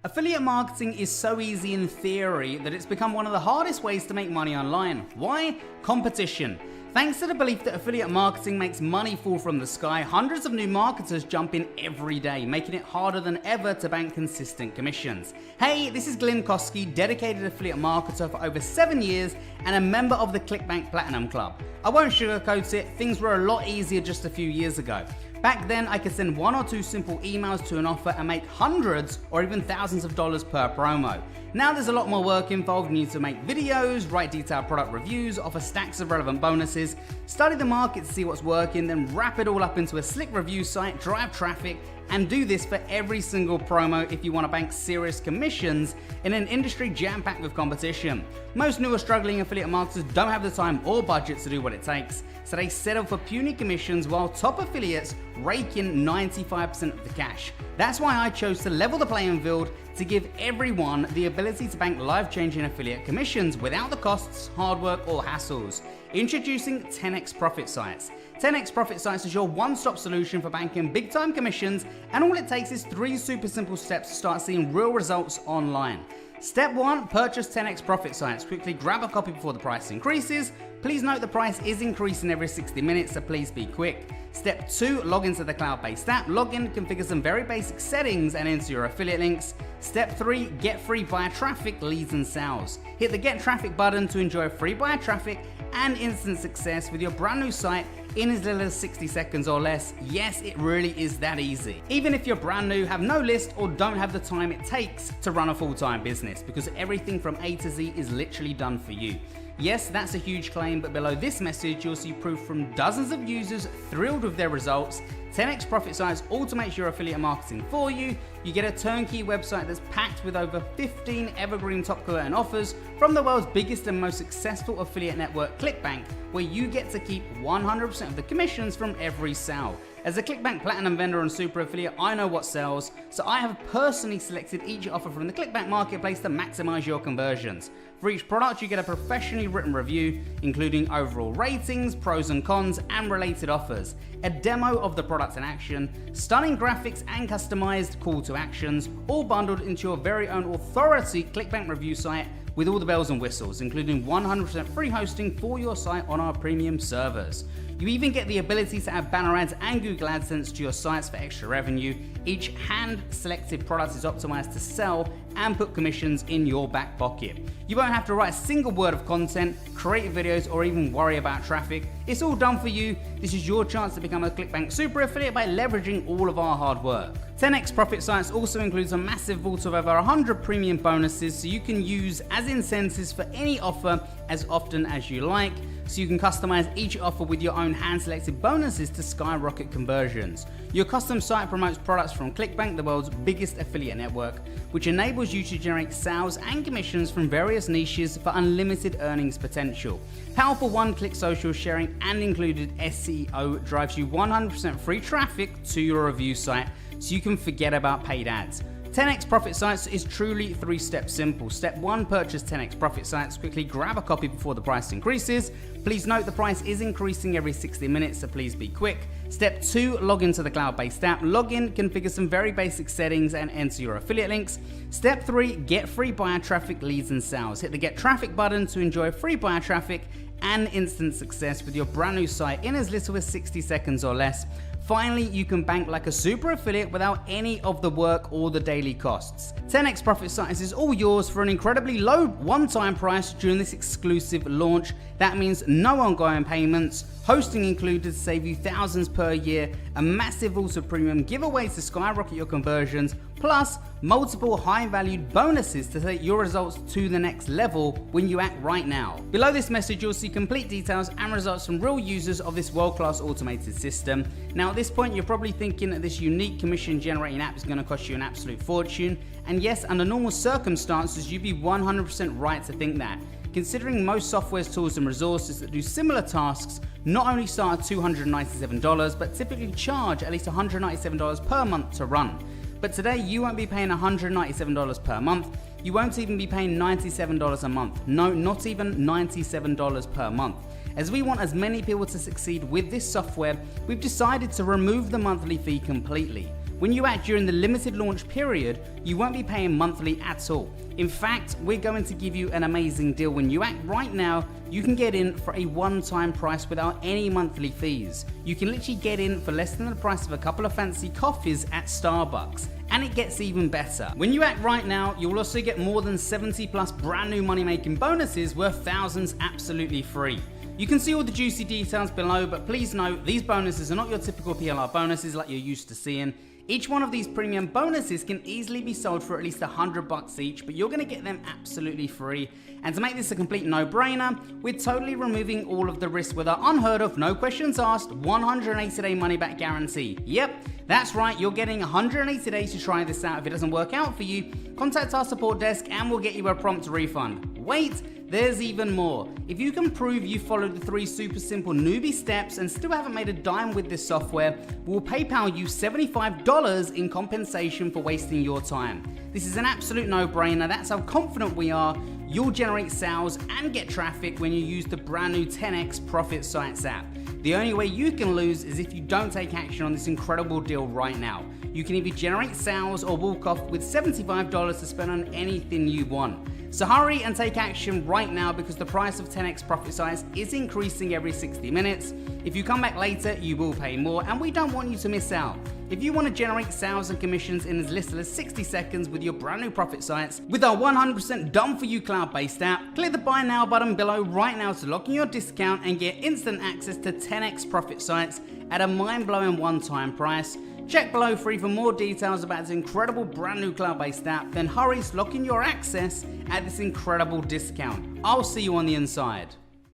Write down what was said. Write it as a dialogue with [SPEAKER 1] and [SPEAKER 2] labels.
[SPEAKER 1] Affiliate marketing is so easy in theory that it's become one of the hardest ways to make money online. Why? Competition. Thanks to the belief that affiliate marketing makes money fall from the sky, hundreds of new marketers jump in every day, making it harder than ever to bank consistent commissions. Hey, this is Glenn Kosky, dedicated affiliate marketer for over 7 years and a member of the ClickBank Platinum Club. I won't sugarcoat it, things were a lot easier just a few years ago. Back then, I could send 1 or 2 simple emails to an offer and make hundreds or even thousands of dollars per promo. Now there's a lot more work involved. You need to make videos, write detailed product reviews, offer stacks of relevant bonuses, study the market to see what's working, then wrap it all up into a slick review site, drive traffic, and do this for every single promo if you want to bank serious commissions in an industry jam-packed with competition. Most new or struggling affiliate marketers don't have the time or budget to do what it takes, so they settle for puny commissions while top affiliates rake in 95% of the cash. That's why I chose to level the playing field to give everyone the ability to bank life-changing affiliate commissions without the costs, hard work, or hassles. Introducing 10x Profit Sites. 10x Profit Sites is your one-stop solution for banking big-time commissions, and all it takes is 3 super simple steps to start seeing real results online. Step 1, purchase 10x Profit Sites. Quickly grab a copy before the price increases. Please note the price is increasing every 60 minutes, so please be quick. Step 2, log into the cloud-based app. Log in, configure some very basic settings, and enter your affiliate links. Step 3, get free buyer traffic, leads, and sales. Hit the get traffic button to enjoy free buyer traffic and instant success with your brand new site in as little as 60 seconds or less. Yes, it really is that easy. Even if you're brand new, have no list, or don't have the time it takes to run a full-time business, because everything from A to Z is literally done for you. Yes, that's a huge claim, but below this message, you'll see proof from dozens of users thrilled with their results. 10x Profit Sites automates your affiliate marketing for you. You get a turnkey website that's packed with over 15 evergreen top converting offers from the world's biggest and most successful affiliate network, ClickBank, where you get to keep 100% of the commissions from every sale. As a ClickBank Platinum vendor and super affiliate, I know what sells, so I have personally selected each offer from the ClickBank marketplace to maximize your conversions. For each product, you get a professionally written review, including overall ratings, pros and cons, and related offers, a demo of the product in action, stunning graphics, and customized call to actions, all bundled into your very own authority ClickBank review site with all the bells and whistles, including 100% free hosting for your site on our premium servers. You even get the ability to add banner ads and Google AdSense to your sites for extra revenue. Each hand-selected product is optimized to sell and put commissions in your back pocket. You won't have to write a single word of content, create videos, or even worry about traffic. It's all done for you. This is your chance to become a ClickBank super affiliate by leveraging all of our hard work. 10x Profit Sites also includes a massive vault of over 100 premium bonuses, so you can use as incentives for any offer as often as you like. So you can customize each offer with your own hand-selected bonuses to skyrocket conversions. Your custom site promotes products from ClickBank, the world's biggest affiliate network, which enables you to generate sales and commissions from various niches for unlimited earnings potential. Powerful one-click social sharing and included SEO drives you 100% free traffic to your review site, so you can forget about paid ads. 10x Profit Sites is truly 3 steps simple. Step 1, purchase 10x Profit Sites. Quickly grab a copy before the price increases. Please note the price is increasing every 60 minutes, so please be quick. Step 2, log into the cloud-based app. Log in, configure some very basic settings, and enter your affiliate links. Step 3, get free buyer traffic, leads, and sales. Hit the get traffic button to enjoy free buyer traffic and instant success with your brand new site in as little as 60 seconds or less. Finally, you can bank like a super affiliate without any of the work or the daily costs. 10x Profit Sites is all yours for an incredibly low one-time price during this exclusive launch. That means no ongoing payments, hosting included to save you thousands per year, a massive vault of premium giveaways to skyrocket your conversions, plus multiple high-valued bonuses to take your results to the next level when you act right now. Below this message, you'll see complete details and results from real users of this world-class automated system. Now, at this point, you're probably thinking that this unique commission-generating app is going to cost you an absolute fortune. And yes, under normal circumstances, you'd be 100% right to think that, considering most software's tools and resources that do similar tasks not only start at $297, but typically charge at least $197 per month to run. But today, you won't be paying $197 per month. You won't even be paying $97 a month. No, not even $97 per month. As we want as many people to succeed with this software, we've decided to remove the monthly fee completely. When you act during the limited launch period, you won't be paying monthly at all. In fact, we're going to give you an amazing deal. When you act right now, you can get in for a one-time price without any monthly fees. You can literally get in for less than the price of a couple of fancy coffees at Starbucks. And it gets even better. When you act right now, you'll also get more than 70 plus brand new money-making bonuses worth thousands absolutely free. You can see all the juicy details below, but please note, these bonuses are not your typical PLR bonuses like you're used to seeing. Each one of these premium bonuses can easily be sold for at least $100 each, but you're going to get them absolutely free. And to make this a complete no-brainer, we're totally removing all of the risk with our unheard of, no questions asked, 180-day money-back guarantee. Yep, that's right, you're getting 180 days to try this out. If it doesn't work out for you, contact our support desk and we'll get you a prompt refund. Wait, there's even more. If you can prove you followed the 3 super simple newbie steps and still haven't made a dime with this software, we'll PayPal you $75 in compensation for wasting your time. This is an absolute no-brainer. That's how confident we are you'll generate sales and get traffic when you use the brand new 10x Profit Sites app. The only way you can lose is if you don't take action on this incredible deal right now. You can either generate sales or walk off with $75 to spend on anything you want. So hurry and take action right now, because the price of 10x Profit Size is increasing every 60 minutes. If you come back later, you will pay more, and we don't want you to miss out. If you want to generate sales and commissions in as little as 60 seconds with your brand new profit sites, with our 100% done for you cloud-based app, click the buy now button below right now to lock in your discount and get instant access to 10x Profit Sites at a mind-blowing one-time price. Check below for even more details about this incredible brand new cloud-based app, then hurry to lock in your access at this incredible discount. I'll see you on the inside.